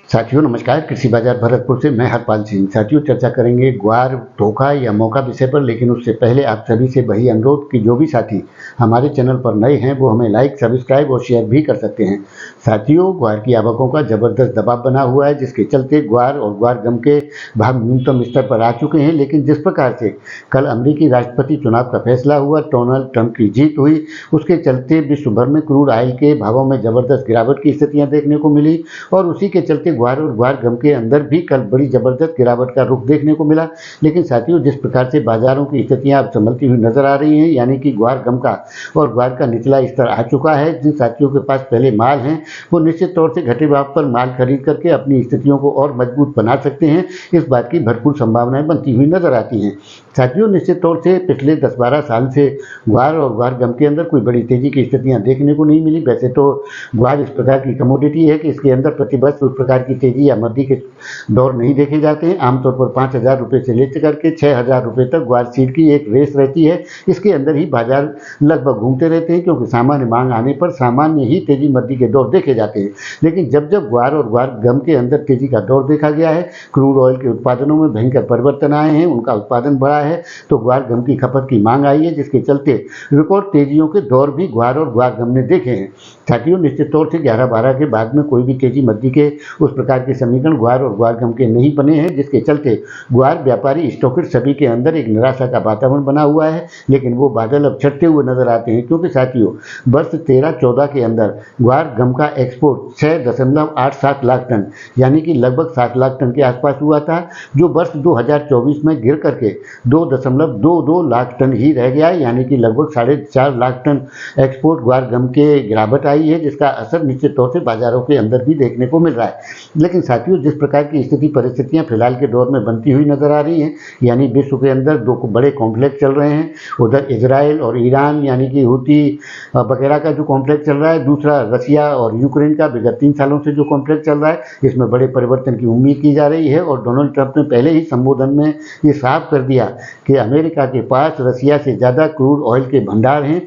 साथियों नमस्कार। कृषि बाजार भरतपुर से मैं हरपाल सिंह। साथियों चर्चा करेंगे ग्वार धोखा या मौका विषय पर, लेकिन उससे पहले आप सभी से वही अनुरोध कि जो भी साथी हमारे चैनल पर नए हैं वो हमें लाइक, सब्सक्राइब और शेयर भी कर सकते हैं। साथियों ग्वार की आवकों का जबरदस्त दबाव बना हुआ है, जिसके चलते ग्वार और ग्वार गम के भाव न्यूनतम स्तर पर आ चुके हैं। लेकिन जिस प्रकार से कल अमेरिकी राष्ट्रपति चुनाव का फैसला हुआ, डोनाल्ड ट्रंप की जीत हुई, उसके चलते विश्व भर में क्रूड ऑयल के भावों में जबरदस्त गिरावट की स्थितियां देखने को मिली और उसी के चलते ग्वार और ग्वार गम के अंदर भी कल बड़ी जबरदस्त गिरावट का रुख देखने को मिला। लेकिन साथियों जिस प्रकार से बाजारों की स्थितियां अब संभलती हुई नजर आ रही हैं, यानी कि ग्वार गम का और ग्वार का निचला स्तर आ चुका है। जिन साथियों के पास पहले माल हैं वो निश्चित तौर से घटे भाव पर माल खरीद करके अपनी स्थितियों को और मजबूत बना सकते हैं। इस बात की भरपूर संभावनाएं बनती हुई नजर आती हैं। साथियों निश्चित तौर से पिछले 10-12 साल से ग्वार और ग्वार गम के अंदर कोई बड़ी तेजी की स्थितियां देखने को नहीं मिली। वैसे तो ग्वार इस प्रकार की कमोडिटी है कि इसके अंदर प्रतिवर्ष उस प्रकार की तेजी या मंदी के दौर नहीं देखे जाते हैं। आमतौर पर 5,000 रुपये से लेकर के 6,000 रुपये तक ग्वार सीड की एक रेस रहती है। इसके अंदर ही बाजार लगभग घूमते रहते हैं, क्योंकि सामान्य मांग आने पर सामान्य ही तेजी मंदी के दौर देखे जाते हैं। लेकिन जब जब ग्वार और ग्वार गम के अंदर तेजी का दौर देखा गया है, क्रूड ऑयल के उत्पादनों में भयंकर परिवर्तन आए हैं, उनका उत्पादन बढ़ा है, तो ग्वार गम की खपत की मांग आई है, जिसके चलते रिकॉर्ड तेजियों के दौर भी ग्वार और ग्वार गम ने देखे हैं। साथियों निश्चित तौर से 11-12 के बाद में कोई भी तेजी मंदी के उस प्रकार के समीकरण ग्वार और ग्वार गम के नहीं बने हैं, जिसके चलते ग्वार व्यापारी स्टॉकिस्ट सभी के अंदर एक निराशा का वातावरण बना हुआ है। लेकिन वो बादल अब छटते हुए नजर आते हैं, क्योंकि साथियों वर्ष 13-14 के अंदर ग्वार गम का एक्सपोर्ट 6.87 लाख टन यानी कि लगभग 7 लाख टन के आसपास हुआ था, जो वर्ष 2024 में गिर करके 2.22 लाख टन ही रह गया है, यानी कि लगभग 4.5 लाख टन एक्सपोर्ट ग्वार गम के गिरावट आई है, जिसका असर निश्चित तौर से बाजारों के अंदर भी देखने को मिल रहा है। लेकिन साथियों जिस प्रकार की स्थिति परिस्थितियां फिलहाल के दौर में बनती हुई नजर आ रही हैं, यानी विश्व के अंदर दो बड़े कॉम्प्लेक्स चल रहे हैं, उधर इजराइल और ईरान यानी कि हूती वगैरह का जो कॉम्प्लेक्स चल रहा है, दूसरा रसिया और यूक्रेन का विगत 3 सालों से जो कॉम्प्लेक्स चल रहा है, इसमें बड़े परिवर्तन की उम्मीद की जा रही है। और डोनाल्ड ट्रंप ने पहले ही संबोधन में ये साफ कर दिया कि अमेरिका के पास रसिया से ज़्यादा क्रूड ऑयल के भंडार हैं,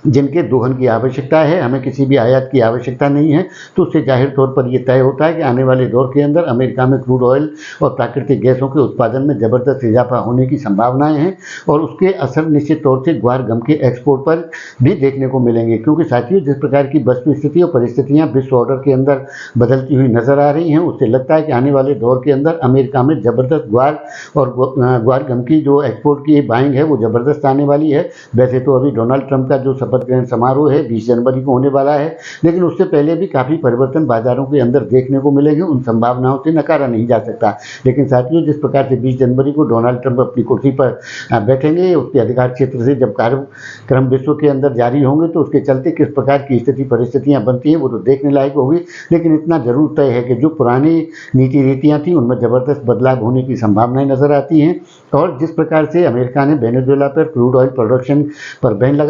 जिनके दोहन की आवश्यकता है, हमें किसी भी आयात की आवश्यकता नहीं है। तो उससे जाहिर तौर पर यह तय होता है कि आने वाले दौर के अंदर अमेरिका में क्रूड ऑयल और प्राकृतिक गैसों के उत्पादन में ज़बरदस्त इजाफा होने की संभावनाएं हैं और उसके असर निश्चित तौर से ग्वार गम के एक्सपोर्ट पर भी देखने को मिलेंगे। क्योंकि साथियों जिस प्रकार की वस्तु स्थिति और परिस्थितियाँ विश्व ऑर्डर के अंदर बदलती हुई नजर आ रही हैं, उससे लगता है कि आने वाले दौर के अंदर अमेरिका में ज़बरदस्त ग्वार और ग्वार गम की जो एक्सपोर्ट की बाइंग है वो ज़बरदस्त आने वाली है। वैसे तो अभी डोनाल्ड ट्रंप का जो शपथ ग्रहण समारोह है 20 जनवरी को होने वाला है, लेकिन उससे पहले भी काफ़ी परिवर्तन बाजारों के अंदर देखने को मिलेंगे। उन संभावनाओं से नकारा नहीं जा सकता। लेकिन साथियों जिस प्रकार से 20 जनवरी को डोनाल्ड ट्रंप अपनी कुर्सी पर बैठेंगे, उसके अधिकार क्षेत्र से जब कार्यक्रम विश्व के अंदर जारी होंगे, तो उसके चलते किस प्रकार की स्थिति परिस्थितियां बनती हैं वो तो देखने लायक होगी। लेकिन इतना जरूर तय है कि जो पुरानी नीति रीतियाँ थी उनमें ज़बरदस्त बदलाव होने की संभावनाएं नजर आती हैं। और जिस प्रकार से अमेरिका ने वेनेजुएला पर क्रूड ऑयल प्रोडक्शन पर बैन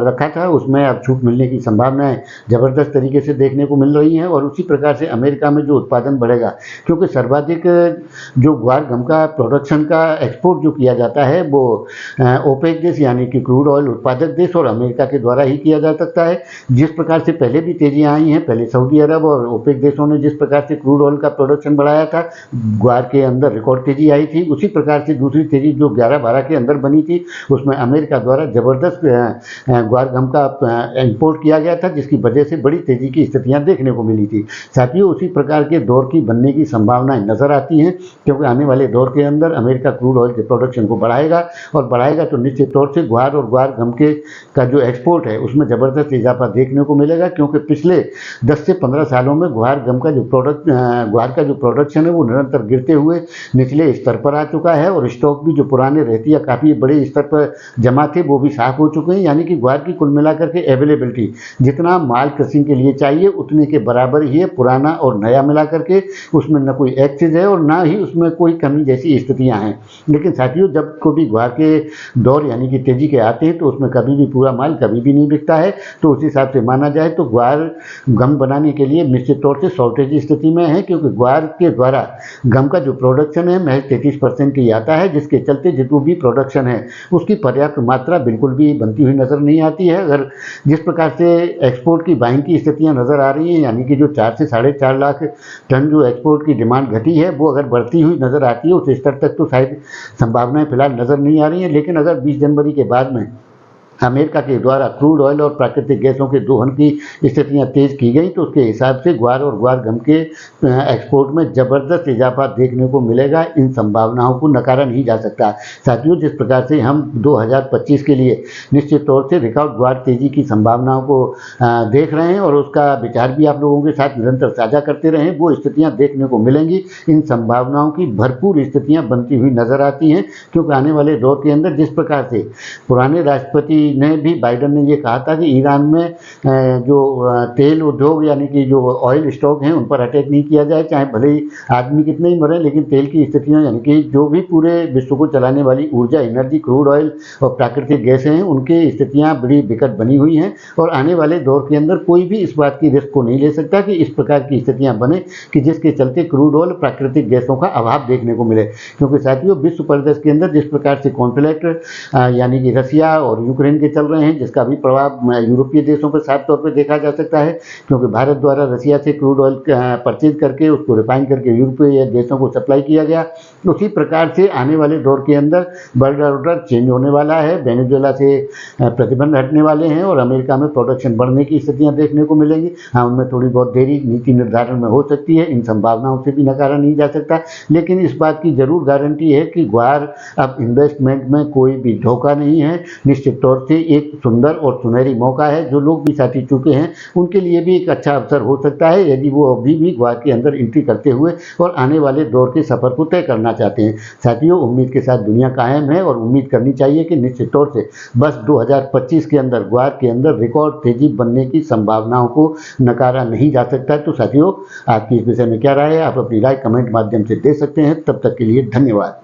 रखा था, उसमें अब छूट मिलने की संभावनाएं जबरदस्त तरीके से देखने को मिल रही हैं। और उसी प्रकार से अमेरिका में जो उत्पादन बढ़ेगा, क्योंकि सर्वाधिक जो ग्वार गम का प्रोडक्शन का एक्सपोर्ट जो किया जाता है वो ओपेक देश यानी कि क्रूड ऑयल उत्पादक देश और अमेरिका के द्वारा ही किया जा सकता है। जिस प्रकार से पहले भी तेजियां आई हैं, पहले सऊदी अरब और ओपेक देशों ने जिस प्रकार से क्रूड ऑयल का प्रोडक्शन बढ़ाया था, ग्वार के अंदर रिकॉर्ड तेजी आई थी। उसी प्रकार से दूसरी तेजी जो 11-12 के अंदर बनी थी, उसमें अमेरिका द्वारा जबरदस्त ग्वार गम का इंपोर्ट किया गया था, जिसकी वजह से बड़ी तेजी की स्थितियां देखने को मिली थी। साथियों उसी प्रकार के दौर की बनने की संभावनाएं नजर आती हैं, क्योंकि आने वाले दौर के अंदर अमेरिका क्रूड ऑयल के प्रोडक्शन को बढ़ाएगा और बढ़ाएगा तो निश्चित तौर से ग्वार और ग्वार गम के का जो एक्सपोर्ट है उसमें ज़बरदस्त इजाफा देखने को मिलेगा। क्योंकि पिछले 10 से 15 सालों में ग्वार गम का जो ग्वार का जो प्रोडक्शन है वो निरंतर गिरते हुए निचले स्तर पर आ चुका है और स्टॉक भी जो पुराने रहती है काफ़ी बड़े स्तर पर जमा थे वो भी साफ हो चुके हैं। यानी कि ग्वार की कुल मिलाकर के अवेलेबिलिटी जितना माल क्रशिंग के लिए चाहिए उतने के बराबर ही है। पुराना और नया मिला करके उसमें न कोई एक्सेस है और ना ही उसमें कोई कमी जैसी स्थितियां हैं। लेकिन साथियों जब कभी ग्वार के दौर यानी कि तेजी के आते हैं तो उसमें कभी भी पूरा माल कभी भी नहीं बिकता है। तो उस हिसाब से माना जाए तो ग्वार गम बनाने के लिए निश्चित तौर से शॉर्टेज स्थिति में है, क्योंकि ग्वार के द्वारा गम का जो प्रोडक्शन है महज 33% ही आता है, जिसके चलते जितना भी प्रोडक्शन है उसकी पर्याप्त मात्रा बिल्कुल भी बनती हुई नजर नहीं आती। आती है। अगर जिस प्रकार से एक्सपोर्ट की बाइंग की स्थितियां नज़र आ रही हैं, यानी कि जो 4 से 4.5 लाख टन जो एक्सपोर्ट की डिमांड घटी है, वो अगर बढ़ती हुई नज़र आती है, उस स्तर तक तो शायद संभावनाएं फिलहाल नज़र नहीं आ रही हैं। लेकिन अगर 20 जनवरी के बाद में अमेरिका के द्वारा क्रूड ऑयल और प्राकृतिक गैसों के दोहन की स्थितियां तेज की गई, तो उसके हिसाब से ग्वार और ग्वार गम के एक्सपोर्ट में ज़बरदस्त इजाफा देखने को मिलेगा। इन संभावनाओं को नकारा नहीं जा सकता। साथियों, जिस प्रकार से हम 2025 के लिए निश्चित तौर से रिकॉर्ड ग्वार तेजी की संभावनाओं को देख रहे हैं और उसका विचार भी आप लोगों के साथ निरंतर साझा करते रहें, वो स्थितियाँ देखने को मिलेंगी। इन संभावनाओं की भरपूर स्थितियाँ बनती हुई नजर आती हैं, क्योंकि आने वाले दौर के अंदर जिस प्रकार से पुराने राष्ट्रपति ने भी, बाइडन ने ये कहा था कि ईरान में जो तेल उद्योग यानी कि जो ऑयल स्टॉक हैं उन पर अटैक नहीं किया जाए, चाहे भले ही आदमी कितने ही मरे, लेकिन तेल की स्थितियां यानी कि जो भी पूरे विश्व को चलाने वाली ऊर्जा, एनर्जी, क्रूड ऑयल और प्राकृतिक गैसें हैं, उनकी स्थितियां बड़ी विकट बनी हुई हैं। और आने वाले दौर के अंदर कोई भी इस बात की रिस्क को नहीं ले सकता कि इस प्रकार की स्थितियां बने कि जिसके चलते क्रूड ऑयल, प्राकृतिक गैसों का अभाव देखने को मिले। क्योंकि साथियों, विश्व परिदृश्य के अंदर जिस प्रकार से कॉन्फ्लिक्ट यानी कि रसिया और यूक्रेन के चल रहे हैं, जिसका भी प्रभाव यूरोपीय देशों पर साफ तौर पर देखा जा सकता है, क्योंकि भारत द्वारा रसिया से क्रूड ऑयल परचेज करके उसको रिफाइन करके यूरोपीय देशों को सप्लाई किया गया। उसी प्रकार से आने वाले दौर के अंदर वर्ल्ड ऑर्डर चेंज होने वाला है। वेनेजुएला से प्रतिबंध हटने वाले हैं और अमेरिका में प्रोडक्शन बढ़ने की स्थितियां देखने को मिलेंगी। हाँ, उनमें थोड़ी बहुत देरी नीति निर्धारण में हो सकती है, इन संभावनाओं से भी नकारा नहीं जा सकता। लेकिन इस बात की जरूर गारंटी है कि ग्वार अब इन्वेस्टमेंट में कोई भी धोखा नहीं है। निश्चित तौर से एक सुंदर और सुनहरी मौका है। जो लोग भी साथी चुके हैं उनके लिए भी एक अच्छा अवसर हो सकता है, यदि वो अभी भी ग्वार के अंदर एंट्री करते हुए और आने वाले दौर के सफर को तय करना चाहते हैं। साथियों, उम्मीद के साथ दुनिया कायम है और उम्मीद करनी चाहिए कि निश्चित तौर से बस 2025 के अंदर ग्वार के अंदर रिकॉर्ड तेजी बनने की संभावनाओं को नकारा नहीं जा सकता। तो साथियों, आपकी इस विषय में क्या राय है, आप अपनी राय कमेंट माध्यम से दे सकते हैं। तब तक के लिए धन्यवाद।